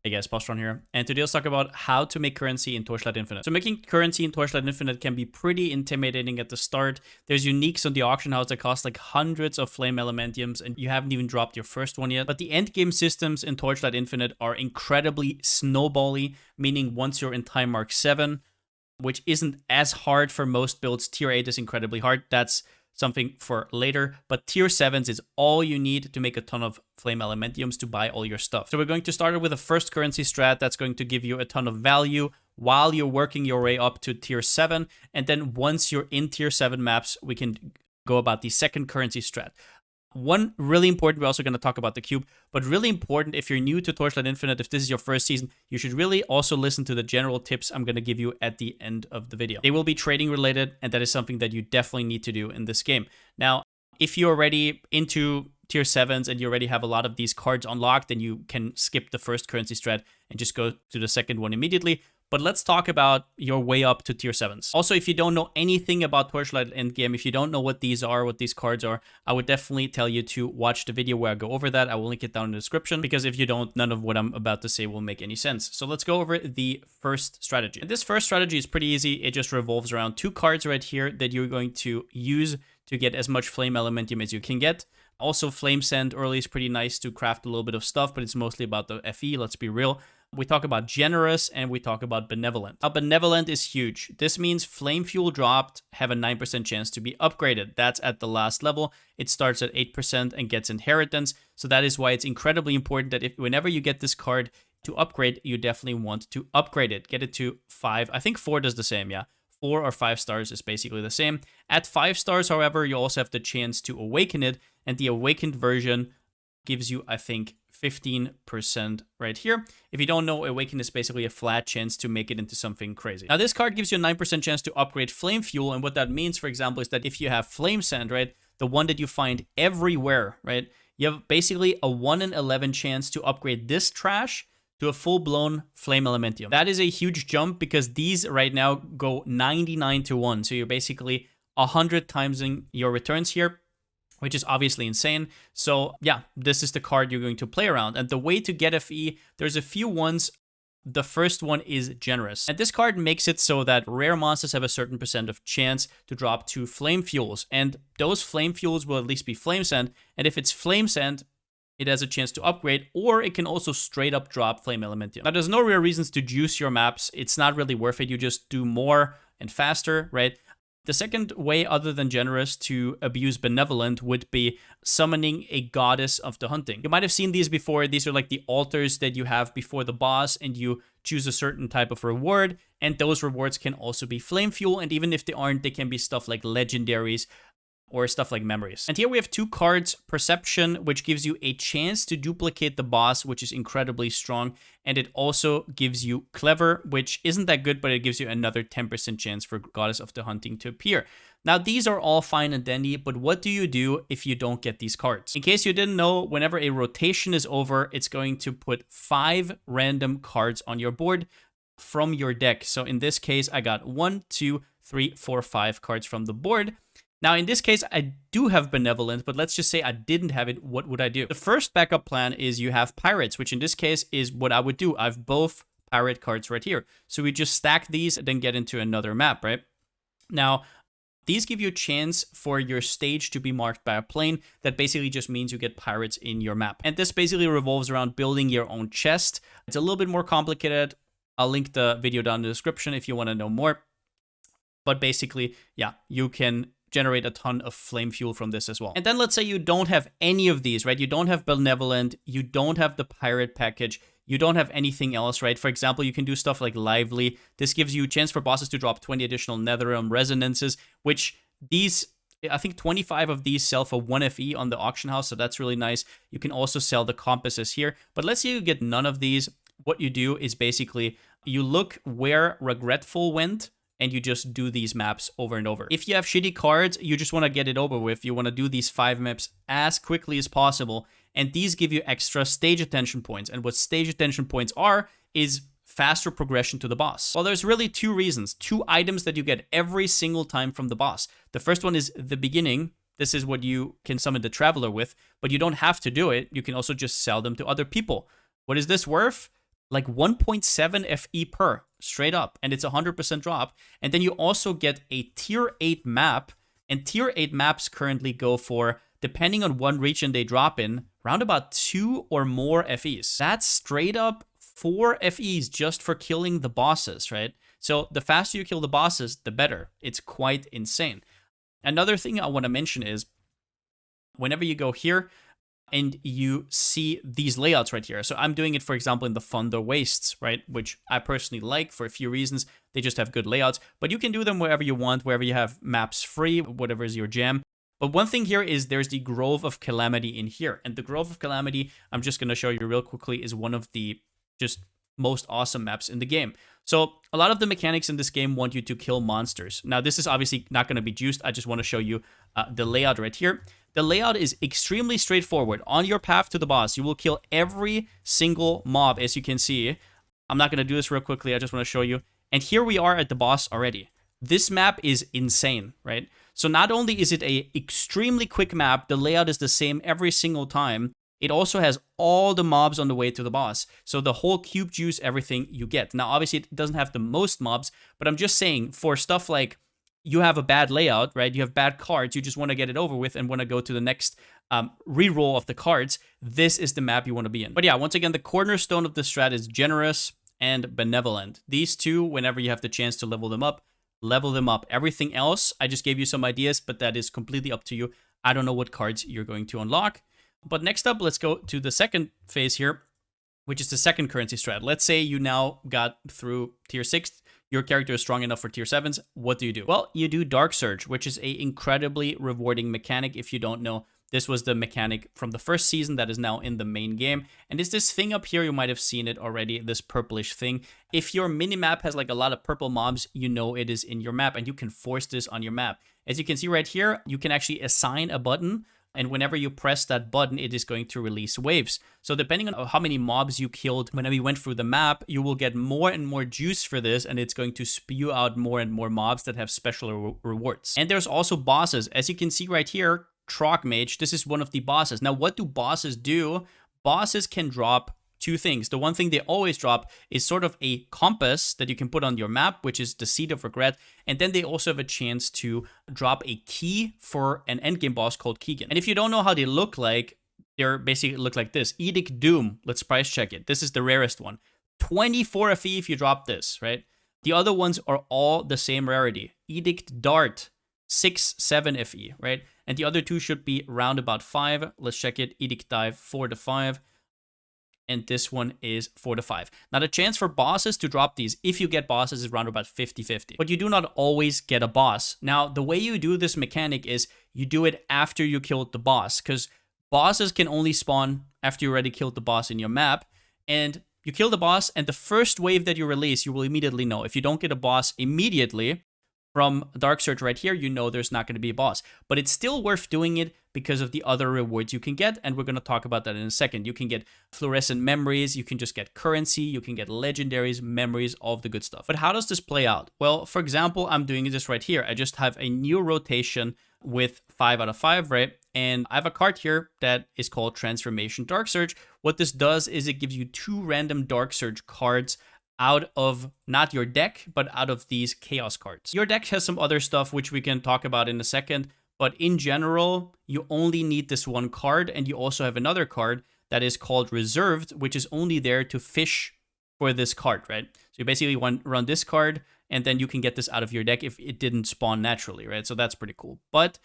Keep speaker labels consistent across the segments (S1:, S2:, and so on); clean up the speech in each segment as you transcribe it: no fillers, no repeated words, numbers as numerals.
S1: Hey guys, Palsteron here, and today let's talk about how to make currency in Torchlight Infinite. So making currency in Torchlight Infinite can be pretty intimidating at the start. There's uniques on the auction house that cost like hundreds of flame elementiums, and you haven't even dropped your first one yet. But the end game systems in Torchlight Infinite are incredibly snowbally, meaning once you're in time mark 7, which isn't as hard for most builds, tier 8 is incredibly hard. That's something for later, but tier 7s is all you need to make a ton of flame elementiums to buy all your stuff. So we're going to start with a first currency strat that's going to give you a ton of value while you're working your way up to tier 7, and then once you're in tier 7 maps, we can go about the second currency strat. One really important, we're also going to talk about the cube, but really important if you're new to Torchlight Infinite, if this is your first season, you should really also listen to the general tips I'm going to give you at the end of the video. They will be trading related, and that is something that you definitely need to do in this game. Now, if you're already into tier 7s and you already have a lot of these cards unlocked, then you can skip the first currency strat and just go to the second one immediately. But let's talk about your way up to tier 7s. Also, if you don't know anything about Torchlight endgame, if you don't know what these are, what these cards are, I would definitely tell you to watch the video where I go over that. I will link it down in the description, because if you don't, none of what I'm about to say will make any sense. So let's go over the first strategy. And this first strategy is pretty easy. It just revolves around 2 cards right here that you're going to use to get as much flame elementium as you can get. Also, Flame Sand early is pretty nice to craft a little bit of stuff, but it's mostly about the FE, let's be real. We talk about Generous and we talk about Benevolent. Now, Benevolent is huge. This means Flame Fuel dropped have a 9% chance to be upgraded. That's at the last level. It starts at 8% and gets Inheritance. So that is why it's incredibly important that whenever you get this card to upgrade, you definitely want to upgrade it. Get it to 5. I think 4 does the same, yeah. 4 or 5 stars is basically the same. At 5 stars, however, you also have the chance to awaken it. And the awakened version gives you, I think, 15% right here. If you don't know, Awaken is basically a flat chance to make it into something crazy. Now, this card gives you a 9% chance to upgrade Flame Fuel, and what that means, for example, is that if you have Flame Sand, right, the one that you find everywhere, right, you have basically a 1 in 11 chance to upgrade this trash to a full-blown Flame Elementium. That is a huge jump, because these right now go 99 to 1, so you're basically 100 times your returns here, which is obviously insane. So yeah, this is the card you're going to play around. And the way to get FE, there's a few ones. The first one is Generous. And this card makes it so that rare monsters have a certain percent of chance to drop 2 Flame Fuels. And those Flame Fuels will at least be Flame Sand. And if it's Flame Sand, it has a chance to upgrade, or it can also straight up drop Flame Elementium. Now, there's no real reasons to juice your maps. It's not really worth it. You just do more and faster, right? The second way, other than Generous, to abuse Benevolent would be summoning a Goddess of the Hunting. You might have seen these before. These are like the altars that you have before the boss, and you choose a certain type of reward, and those rewards can also be Flame Fuel, and even if they aren't, they can be stuff like legendaries or stuff like memories. And here we have 2 cards, Perception, which gives you a chance to duplicate the boss, which is incredibly strong. And it also gives you Clever, which isn't that good, but it gives you another 10% chance for Goddess of the Hunting to appear. Now, these are all fine and dandy, but what do you do if you don't get these cards? In case you didn't know, whenever a rotation is over, it's going to put 5 random cards on your board from your deck. So in this case, I got 1, 2, 3, 4, 5 cards from the board. Now, in this case, I do have Benevolent, but let's just say I didn't have it. What would I do? The first backup plan is you have Pirates, which in this case is what I would do. I have both Pirate cards right here. So we just stack these and then get into another map, right? Now, these give you a chance for your stage to be marked by a plane. That basically just means you get Pirates in your map. And this basically revolves around building your own chest. It's a little bit more complicated. I'll link the video down in the description if you want to know more. But basically, yeah, you can generate a ton of Flame Fuel from this as well. And then let's say you don't have any of these, right? You don't have Benevolent, you don't have the Pirate package, you don't have anything else, right? For example, you can do stuff like Lively. This gives you a chance for bosses to drop 20 additional Netherrealm Resonances, which these, I think 25 of these sell for 1 FE on the auction house, so that's really nice. You can also sell the compasses here. But let's say you get none of these. What you do is basically you look where Regretful went, and you just do these maps over and over. If you have shitty cards, you just want to get it over with. You want to do these 5 maps as quickly as possible, and these give you extra stage attention points. And what stage attention points are is faster progression to the boss. Well, there's really 2 reasons, 2 items that you get every single time from the boss. The first one is the beginning. This is what you can summon the Traveler with, but you don't have to do it. You can also just sell them to other people. What is this worth? like 1.7 FE per, straight up, and it's 100% drop. And then you also get a tier 8 map, and tier 8 maps currently go for, depending on one region they drop in, around about 2 or more FEs. That's straight up 4 FEs just for killing the bosses, right? So the faster you kill the bosses, the better. It's quite insane. Another thing I want to mention is, whenever you go here, and you see these layouts right here. So I'm doing it, for example, in the Thunder Wastes, right? Which I personally like for a few reasons. They just have good layouts, but you can do them wherever you want, wherever you have maps free, whatever is your jam. But one thing here is there's the Grove of Calamity in here. And the Grove of Calamity, I'm just going to show you real quickly, is one of the just most awesome maps in the game. So a lot of the mechanics in this game want you to kill monsters. Now, this is obviously not going to be juiced. I just want to show you the layout right here. The layout is extremely straightforward. On your path to the boss, you will kill every single mob, as you can see. I'm not going to do this real quickly. I just want to show you. And here we are at the boss already. This map is insane, right? So not only is it a extremely quick map, the layout is the same every single time. It also has all the mobs on the way to the boss. So the whole cube juice, everything you get. Now, obviously, it doesn't have the most mobs, but I'm just saying, for stuff like you have a bad layout, right? You have bad cards. You just want to get it over with and want to go to the next reroll of the cards. This is the map you want to be in. But yeah, once again, the cornerstone of the strat is generous and benevolent. These two, whenever you have the chance to level them up, level them up. Everything else, I just gave you some ideas, but that is completely up to you. I don't know what cards you're going to unlock. But next up, let's go to the second phase here, which is the second currency strat. Let's say you now got through tier 6. Your character is strong enough for tier 7s. What do? Well, you do Dark Surge, which is a incredibly rewarding mechanic. If you don't know, this was the mechanic from the first season that is now in the main game. And it's this thing up here, you might have seen it already, this purplish thing. If your minimap has like a lot of purple mobs, you know it is in your map, and you can force this on your map. As you can see right here, you can actually assign a button, and whenever you press that button, it is going to release waves. So depending on how many mobs you killed whenever you went through the map, you will get more and more juice for this, and it's going to spew out more and more mobs that have special rewards. And there's also bosses. As you can see right here, Trog Mage, this is one of the bosses. Now, what do bosses do? Bosses can drop two things. The one thing they always drop is sort of a compass that you can put on your map, which is the Seed of Regret. And then they also have a chance to drop a key for an endgame boss called Keegan. And if you don't know how they look like, they're basically look like this. Edict Doom. Let's price check it. This is the rarest one. 24 FE if you drop this, right? The other ones are all the same rarity. Edict Dart, 6, 7 FE, right? And the other two should be round about 5. Let's check it. Edict Dive, 4 to 5. And this one is 4 to 5. Now, the chance for bosses to drop these, if you get bosses, is around about 50-50. But you do not always get a boss. Now, the way you do this mechanic is you do it after you killed the boss, because bosses can only spawn after you already killed the boss in your map. And you kill the boss, and the first wave that you release, you will immediately know. If you don't get a boss immediately from Dark Surge right here, you know there's not going to be a boss. But it's still worth doing it because of the other rewards you can get, and we're going to talk about that in a second. You can get fluorescent memories, you can just get currency, you can get legendaries, memories, all of the good stuff. But how does this play out? Well, for example, I'm doing this right here. I just have a new rotation with 5 out of 5, right? And I have a card here that is called Transformation Dark Surge. What this does is it gives you 2 random Dark Surge cards out of not your deck, but out of these chaos cards. Your deck has some other stuff which we can talk about in a second, but in general, you only need this one card, and you also have another card that is called Reserved, which is only there to fish for this card, right? So you basically run this card, and then you can get this out of your deck if it didn't spawn naturally, right? So that's pretty cool. But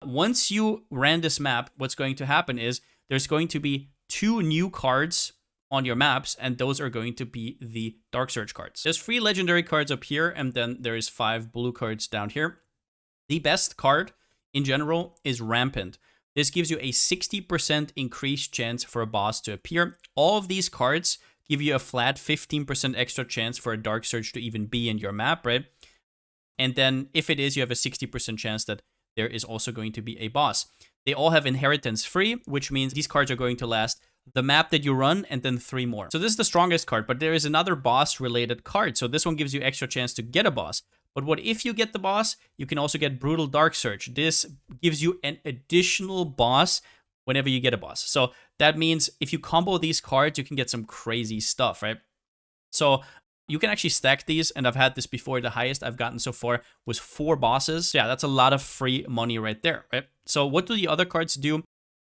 S1: once you ran this map, what's going to happen is there's going to be 2 new cards on your maps, and those are going to be the Dark Surge cards. There's 3 legendary cards up here, and then there's 5 blue cards down here. The best card in general is Rampant. This gives you a 60% increased chance for a boss to appear. All of these cards give you a flat 15% extra chance for a Dark Surge to even be in your map, right? And then if it is, you have a 60% chance that there is also going to be a boss. They all have inheritance free, which means these cards are going to last the map that you run and then 3 more. So this is the strongest card, but there is another boss related card. So this one gives you extra chance to get a boss. But what if you get the boss? You can also get Brutal Dark Surge. This gives you an additional boss whenever you get a boss. So that means if you combo these cards, you can get some crazy stuff, right? So you can actually stack these, and I've had this before. The highest I've gotten so far was 4 bosses. Yeah, that's a lot of free money right there, right? So what do the other cards do?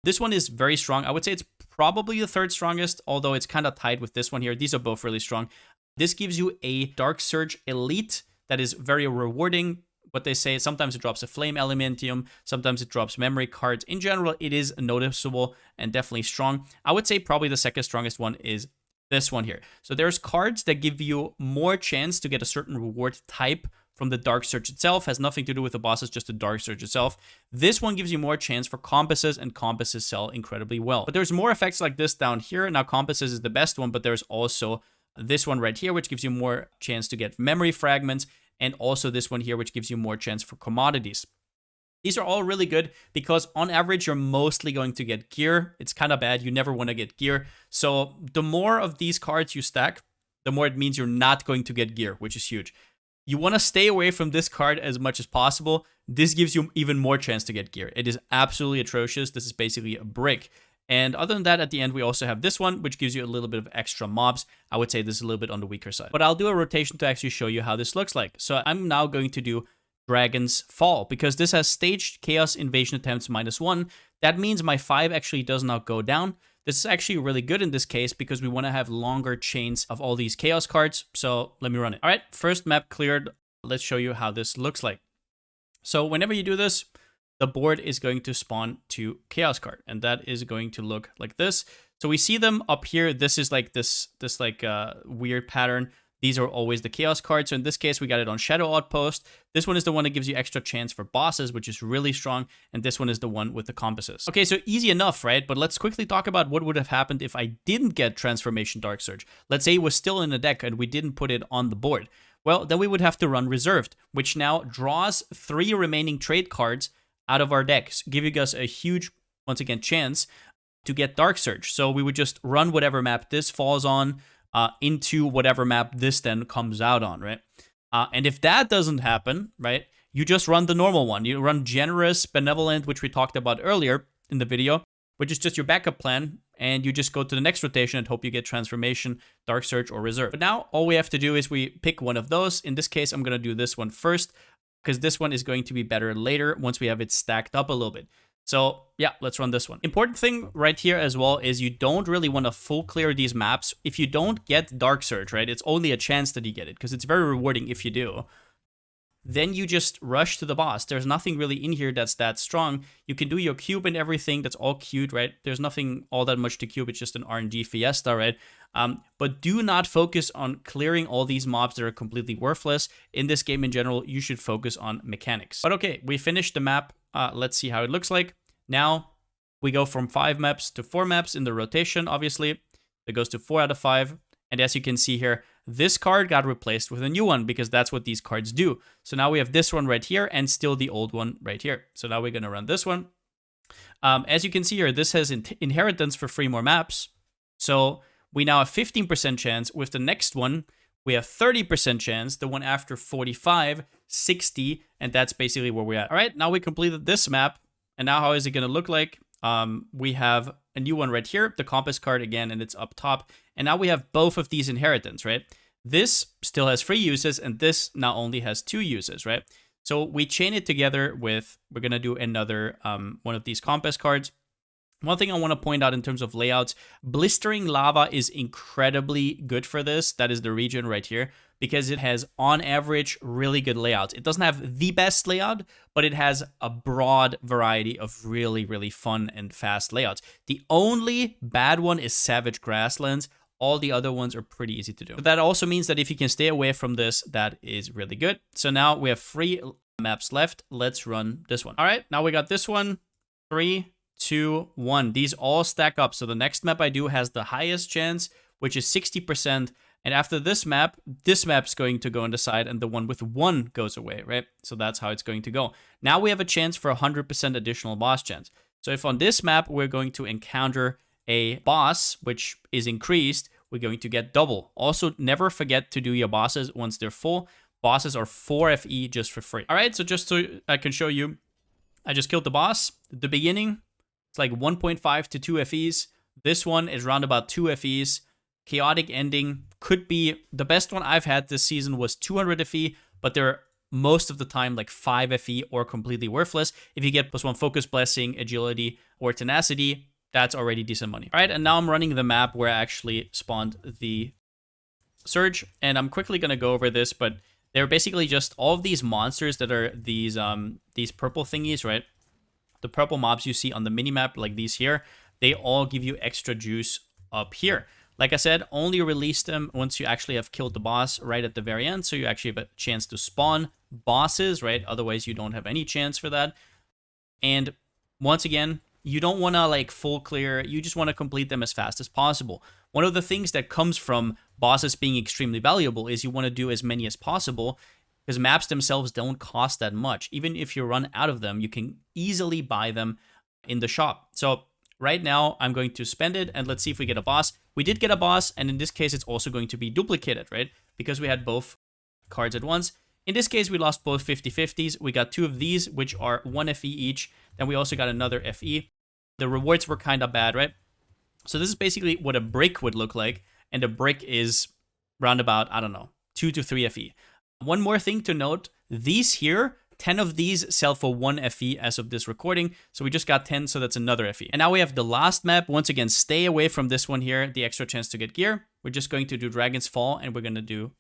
S1: This one is very strong. I would say it's probably the 3rd strongest, although it's kind of tied with this one here. These are both really strong. This gives you a Dark Surge Elite that is very rewarding. What they say, sometimes it drops a Flame Elementium, sometimes it drops memory cards. In general, it is noticeable and definitely strong. I would say probably the 2nd strongest one is this one here. So there's cards that give you more chance to get a certain reward type from the Dark Surge itself. Has nothing to do with the bosses, just the Dark Surge itself. This one gives you more chance for compasses, and compasses sell incredibly well. But there's more effects like this down here. Now compasses is the best one, but there's also this one right here, which gives you more chance to get memory fragments, and also this one here, which gives you more chance for commodities. These are all really good because on average, you're mostly going to get gear. It's kind of bad. You never want to get gear. So the more of these cards you stack, the more it means you're not going to get gear, which is huge. You want to stay away from this card as much as possible. This gives you even more chance to get gear. It is absolutely atrocious. This is basically a brick. And other than that, at the end, we also have this one, which gives you a little bit of extra mobs. I would say this is a little bit on the weaker side. But I'll do a rotation to actually show you how this looks like. So I'm now going to do Dragon's Fall, because this has staged Chaos Invasion Attempts -1. That means my 5 actually does not go down. This is actually really good in this case because we want to have longer chains of all these Chaos cards. So let me run it. All right, first map cleared. Let's show you how this looks like. So whenever you do this, the board is going to spawn 2 Chaos card, and that is going to look like this. So we see them up here. This is like this weird pattern. These are always the Chaos cards. So in this case, we got it on Shadow Outpost. This one is the one that gives you extra chance for bosses, which is really strong. And this one is the one with the compasses. Okay, so easy enough, right? But let's quickly talk about what would have happened if I didn't get Transformation Dark Surge. Let's say it was still in the deck and we didn't put it on the board. Well, then we would have to run Reserved, which now draws 3 remaining trade cards out of our decks, giving us a huge, once again, chance to get Dark Surge. So we would just run whatever map this falls on, into whatever map this then comes out on, right? And if that doesn't happen, right, you just run the normal one. You run Generous, Benevolent, which we talked about earlier in the video, which is just your backup plan, and you just go to the next rotation and hope you get Transformation, Dark Surge, or Reserve. But now all we have to do is we pick one of those. In this case, I'm going to do this one first, because this one is going to be better later once we have it stacked up a little bit. So yeah, let's run this one. Important thing right here as well is you don't really want to full clear these maps. If you don't get Dark Surge, right, it's only a chance that you get it because it's very rewarding if you do. Then you just rush to the boss. There's nothing really in here that's that strong. You can do your cube and everything. That's all cute, right? There's nothing all that much to cube. It's just an RNG fiesta, right? But do not focus on clearing all these mobs that are completely worthless. In this game in general, you should focus on mechanics. But okay, we finished the map. Let's see how it looks like. Now we go from 5 maps to 4 maps in the rotation, obviously. It goes to 4 out of 5. And as you can see here, this card got replaced with a new one because that's what these cards do. So now we have this one right here and still the old one right here. So now we're going to run this one. As you can see here, this has inheritance for 3 more maps. So we now have 15% chance. With the next one, we have 30% chance. The one after 45, 60, and that's basically where we're at. All right, now we completed this map. And now how is it going to look like? We have a new one right here, the compass card again, and it's up top. And now we have both of these inheritance, right? This still has 3 uses, and this now only has 2 uses, right? So we chain it together with, we're going to do another one of these compass cards. One thing I want to point out in terms of layouts, Blistering Lava is incredibly good for this. That is the region right here, because it has, on average, really good layouts. It doesn't have the best layout, but it has a broad variety of really, really fun and fast layouts. The only bad one is Savage Grasslands. All the other ones are pretty easy to do. But that also means that if you can stay away from this, that is really good. So now we have 3 maps left. Let's run this one. All right, now we got this one. 3, 2, 1. These all stack up. So the next map I do has the highest chance, which is 60%. And after this map's going to go on the side, and the one with 1 goes away, right? So that's how it's going to go. Now we have a chance for 100% additional boss chance. So if on this map we're going to encounter a boss, which is increased, we're going to get double. Also, never forget to do your bosses once they're full. Bosses are 4 FE just for free. All right, so just so I can show you, I just killed the boss. At the beginning, it's like 1.5 to 2 FEs. This one is around about 2 FEs. Chaotic ending, could be, the best one I've had this season was 200 FE, but they're most of the time like 5 FE or completely worthless. If you get +1 focus, blessing, agility, or tenacity, that's already decent money. All right, and now I'm running the map where I actually spawned the Surge, and I'm quickly gonna go over this, but they're basically just all of these monsters that are these purple thingies, right? The purple mobs you see on the minimap, like these here, they all give you extra juice up here. Like I said, only release them once you actually have killed the boss right at the very end, so you actually have a chance to spawn bosses, right? Otherwise, you don't have any chance for that. And once again, you don't want to like full clear, you just want to complete them as fast as possible. One of the things that comes from bosses being extremely valuable is you want to do as many as possible, because maps themselves don't cost that much. Even if you run out of them, you can easily buy them in the shop. So right now, I'm going to spend it, and let's see if we get a boss. We did get a boss, and in this case, it's also going to be duplicated, right? Because we had both cards at once. In this case, we lost both 50/50s. We got 2 of these, which are 1 FE each. Then we also got another FE. The rewards were kind of bad, right? So this is basically what a brick would look like, and a brick is round about, I don't know, 2 to 3 FE. One more thing to note, these here, 10 of these sell for 1 FE as of this recording, so we just got 10, so that's another FE. And now we have the last map. Once again, stay away from this one here, the extra chance to get gear. We're just going to do Dragon's Fall, and we're going to do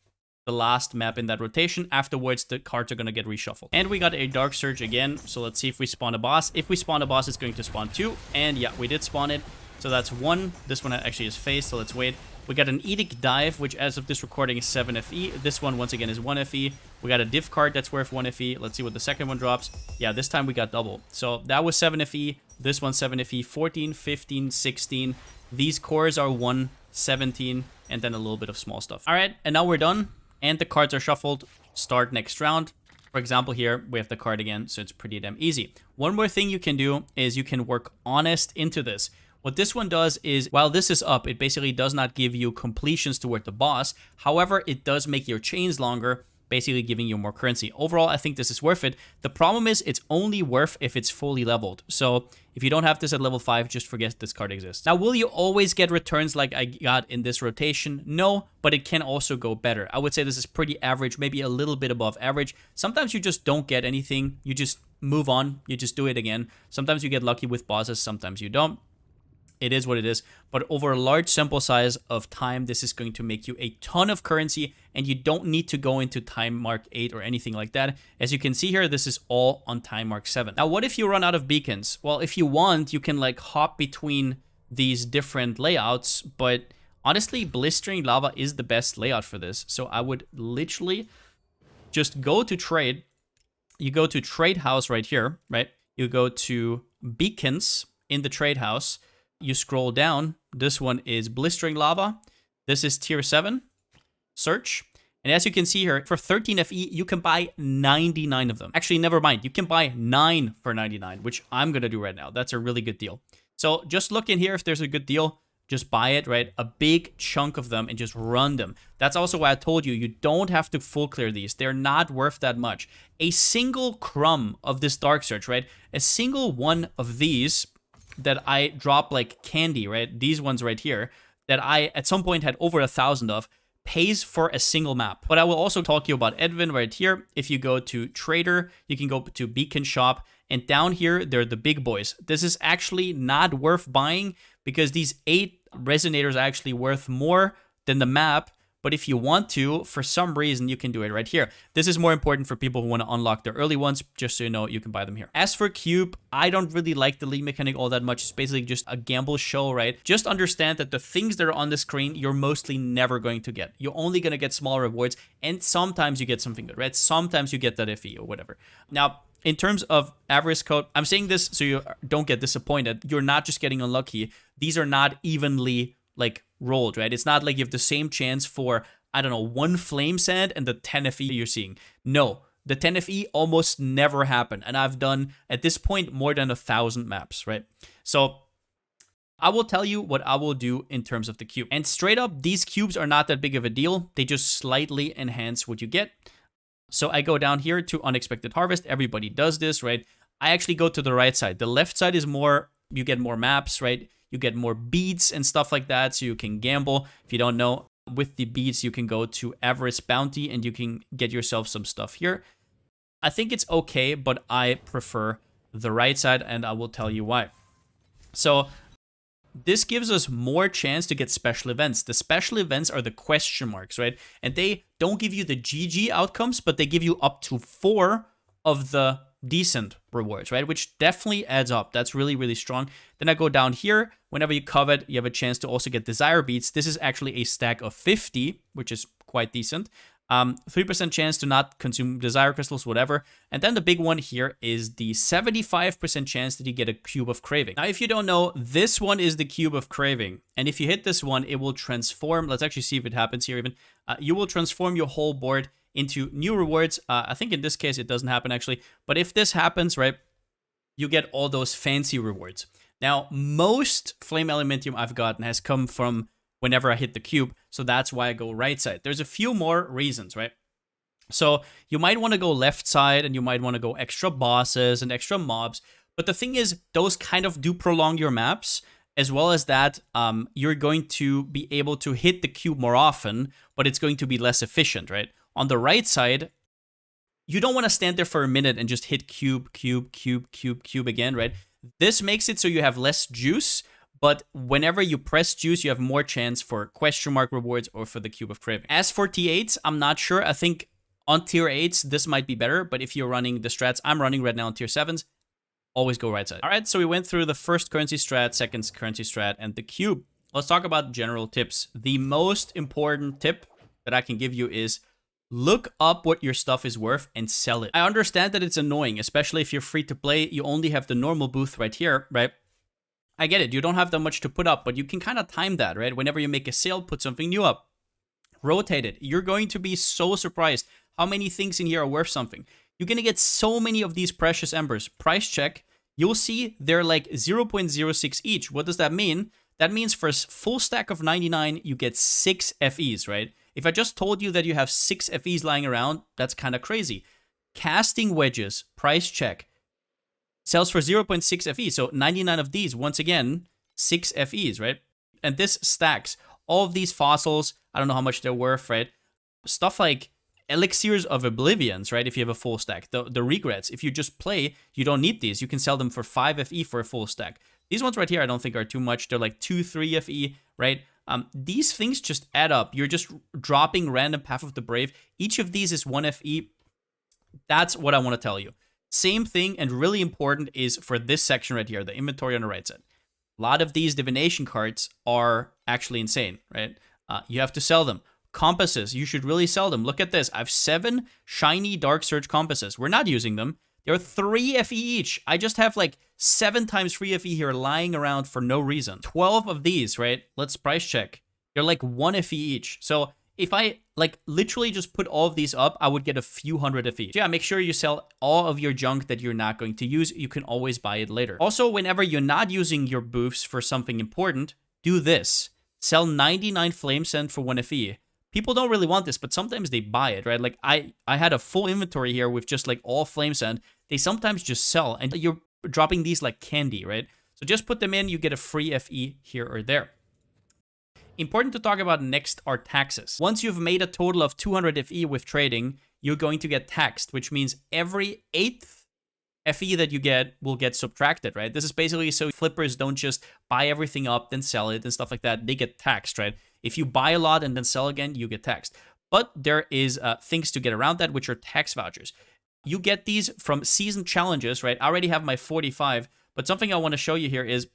S1: the last map in that rotation. Afterwards, the cards are going to get reshuffled. And we got a Dark Surge again, so let's see if we spawn a boss. If we spawn a boss, it's going to spawn 2, and yeah, we did spawn it. So that's 1. This one actually is phased, so let's wait. We got an Edict Dive, which as of this recording is 7 FE. This one, once again, is 1 FE. We got a Div card that's worth 1 FE. Let's see what the second one drops. Yeah, this time we got double. So that was 7 FE. This one's 7 FE. 14, 15, 16. These cores are 1, 17, and then a little bit of small stuff. All right, and now we're done. And the cards are shuffled. Start next round. For example, here we have the card again, so it's pretty damn easy. One more thing you can do is you can work Honest into this. What this one does is, while this is up, it basically does not give you completions toward the boss. However, it does make your chains longer, basically giving you more currency. Overall, I think this is worth it. The problem is it's only worth if it's fully leveled. So if you don't have this at level 5, just forget this card exists. Now, will you always get returns like I got in this rotation? No, but it can also go better. I would say this is pretty average, maybe a little bit above average. Sometimes you just don't get anything. You just move on. You just do it again. Sometimes you get lucky with bosses. Sometimes you don't. It is what it is, but over a large sample size of time, this is going to make you a ton of currency, and you don't need to go into time mark 8 or anything like that. As you can see here, this is all on time mark 7. Now, what if you run out of beacons? Well, if you want, you can like hop between these different layouts, but honestly, Blistering Lava is the best layout for this. So I would literally just go to trade. You go to trade house right here, right? You go to beacons in the trade house. You scroll down. This one is Blistering Lava. This is tier 7. Search. And as you can see here, for 13 FE, you can buy 99 of them. Actually, never mind. You can buy 9 for 99, which I'm going to do right now. That's a really good deal. So just look in here if there's a good deal. Just buy it, right? A big chunk of them and just run them. That's also why I told you, you don't have to full clear these. They're not worth that much. A single crumb of this Dark Search, right? A single one of these that I drop like candy, right? These ones right here that I at some point had over 1,000 of pays for a single map. But I will also talk to you about Edwin right here. If you go to Trader, you can go to Beacon Shop, and down here, they're the big boys. This is actually not worth buying because these 8 resonators are actually worth more than the map. But if you want to, for some reason, you can do it right here. This is more important for people who want to unlock the early ones. Just so you know, you can buy them here. As for Cube, I don't really like the league mechanic all that much. It's basically just a gamble show, right? Just understand that the things that are on the screen, you're mostly never going to get. You're only going to get small rewards, and sometimes you get something good, right? Sometimes you get that FE or whatever. Now, in terms of avarice code, I'm saying this so you don't get disappointed. You're not just getting unlucky. These are not evenly like rolled, right? It's not like you have the same chance for, I don't know, 1 flame sand and the 10 FE you're seeing. No, the 10 FE almost never happen. And I've done, at this point, more than 1,000 maps, right? So I will tell you what I will do in terms of the cube. And straight up, these cubes are not that big of a deal. They just slightly enhance what you get. So I go down here to Unexpected Harvest. Everybody does this, right? I actually go to the right side. The left side is more, you get more maps, right? You get more beads and stuff like that, so you can gamble. If you don't know, with the beats, you can go to Avarice Bounty and you can get yourself some stuff here. I think it's okay, but I prefer the right side, and I will tell you why. So this gives us more chance to get special events. The special events are the question marks, right? And they don't give you the GG outcomes, but they give you up to 4 of the decent rewards, right? Which definitely adds up. That's really, really strong. Then I go down here. Whenever you covet, you have a chance to also get Desire Beats. This is actually a stack of 50, which is quite decent. 3% chance to not consume Desire Crystals, whatever. And then the big one here is the 75% chance that you get a Cube of Craving. Now, if you don't know, this one is the Cube of Craving. And if you hit this one, it will transform. Let's actually see if it happens here even. You will transform your whole board into new rewards. I think in this case, it doesn't happen actually. But if this happens, right, you get all those fancy rewards. Now, most Flame Elementium I've gotten has come from whenever I hit the cube, so that's why I go right side. There's a few more reasons, right? So you might want to go left side, and you might want to go extra bosses and extra mobs, but the thing is, those kind of do prolong your maps, as well as that you're going to be able to hit the cube more often, but it's going to be less efficient, right? On the right side, you don't want to stand there for a minute and just hit cube, cube, cube, cube, cube again, right? This makes it so you have less juice, but whenever you press juice, you have more chance for question mark rewards or for the Cube of Craving. As for T8s, I'm not sure. I think on tier 8s, this might be better. But if you're running the strats I'm running right now on tier 7s, always go right side. All right, so we went through the first currency strat, second currency strat, and the cube. Let's talk about general tips. The most important tip that I can give you is look up what your stuff is worth and sell it. I understand that it's annoying, especially if you're free to play. You only have the normal booth right here, right? I get it, you don't have that much to put up, but you can kind of time that, right? Whenever you make a sale, put something new up. Rotate it. You're going to be so surprised how many things in here are worth something. You're going to get so many of these precious embers. Price check, you'll see they're like 0.06 each. What does that mean? That means for a full stack of 99, you get 6 FEs, right? If I just told you that you have 6 FEs lying around, that's kind of crazy. Casting wedges, price check, sells for 0.6 FE, so 99 of these, once again, 6 FEs, right? And this stacks. All of these fossils, I don't know how much they're worth, right? Stuff like Elixirs of Oblivions, right? If you have a full stack. The regrets, if you just play, you don't need these. You can sell them for 5 FE for a full stack. These ones right here, I don't think are too much. They're like 2, 3 FE, right? These things just add up. You're just dropping random Path of the Brave. Each of these is 1 FE. That's what I want to tell you. Same thing, and really important, is for this section right here, the inventory on the right side. A lot of these divination cards are actually insane, right? You have to sell them. Compasses, you should really sell them. Look at this. I have 7 shiny Dark Surge compasses. We're not using them. They're 3 FE each. I just have like 7 times 3 FE here lying around for no reason. 12 of these, right? Let's price check. They're like 1 FE each. So if I like literally just put all of these up, I would get a few hundred FE. So yeah, make sure you sell all of your junk that you're not going to use. You can always buy it later. Also, whenever you're not using your booths for something important, do this. Sell 99 Flame Sand for 1 FE. People don't really want this, but sometimes they buy it, right? Like I had a full inventory here with just like all Flame Sand. They sometimes just sell, and you're dropping these like candy, right? So just put them in, you get a free FE here or there. Important to talk about next are taxes. Once you've made a total of 200 FE with trading, you're going to get taxed, which means every 8th FE that you get will get subtracted, right? This is basically so flippers don't just buy everything up, then sell it and stuff like that. They get taxed, right? If you buy a lot and then sell again, you get taxed. But there is things to get around that, which are tax vouchers. You get these from season challenges, right? I already have my 45, but something I want to show you here is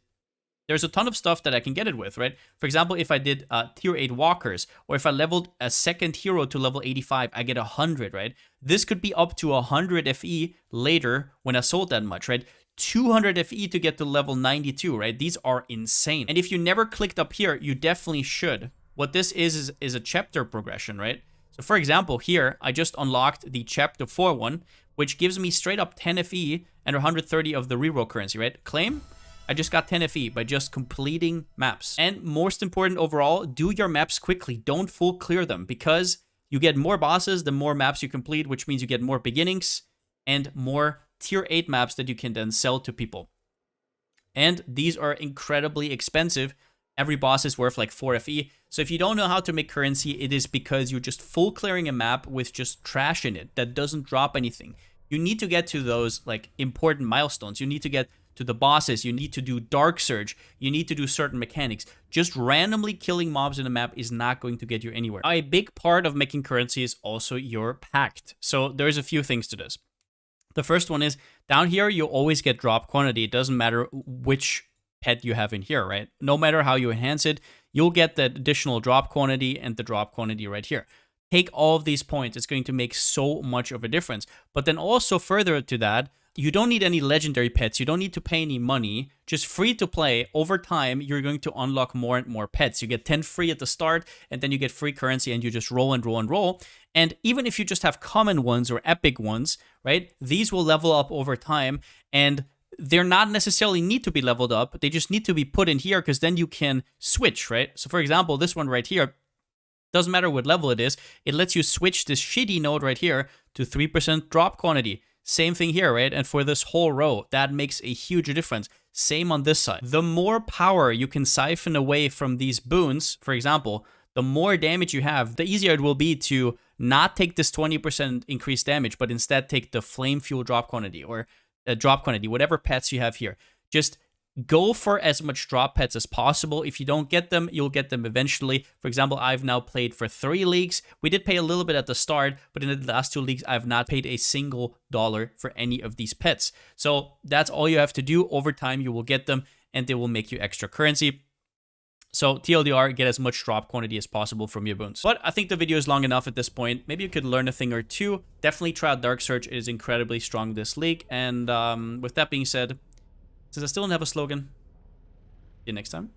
S1: there's a ton of stuff that I can get it with, right? For example, if I did tier 8 walkers, or if I leveled a second hero to level 85, I get 100, right? This could be up to 100 FE later when I sold that much, right? 200 FE to get to level 92, right? These are insane. And if you never clicked up here, you definitely should. What this is a chapter progression, right? So for example, here, I just unlocked the chapter 4 one, which gives me straight up 10 FE and 130 of the reroll currency, right? Claim. I just got 10 FE by just completing maps. And most important overall, do your maps quickly. Don't full clear them, because you get more bosses the more maps you complete, which means you get more beginnings and more tier 8 maps that you can then sell to people. And these are incredibly expensive. Every boss is worth like 4 FE. So if you don't know how to make currency, it is because you're just full clearing a map with just trash in it that doesn't drop anything. You need to get to those like important milestones. You need to get to the bosses. You need to do Dark Surge. You need to do certain mechanics. Just randomly killing mobs in the map is not going to get you anywhere. A big part of making currency is also your pact. So there's a few things to this. The first one is down here, you always get drop quantity. It doesn't matter which pet you have in here, right? No matter how you enhance it, you'll get the additional drop quantity and the drop quantity right here. Take all of these points. It's going to make so much of a difference. But then also further to that, you don't need any legendary pets. You don't need to pay any money. Just free to play. Over time, you're going to unlock more and more pets. You get 10 free at the start, and then you get free currency, and you just roll and roll and roll. And even if you just have common ones or epic ones, right, these will level up over time, and they're not necessarily need to be leveled up. They just need to be put in here because then you can switch, right? So for example, this one right here, doesn't matter what level it is, it lets you switch this shitty node right here to 3% drop quantity. Same thing here, right? And for this whole row, that makes a huge difference. Same on this side. The more power you can siphon away from these boons, for example, the more damage you have, the easier it will be to not take this 20% increased damage, but instead take the flame fuel drop quantity or drop quantity, whatever pets you have here. Just go for as much drop pets as possible. If you don't get them, you'll get them eventually. For example, I've now played for 3 leagues. We did pay a little bit at the start, but in the last 2 leagues, I've not paid a single dollar for any of these pets. So that's all you have to do. Over time, you will get them, and they will make you extra currency. So TLDR, get as much drop quantity as possible from your boons. But I think the video is long enough at this point. Maybe you could learn a thing or two. Definitely try out Dark Surge. It is incredibly strong this league. And with that being said, since I still don't have a slogan, see you next time.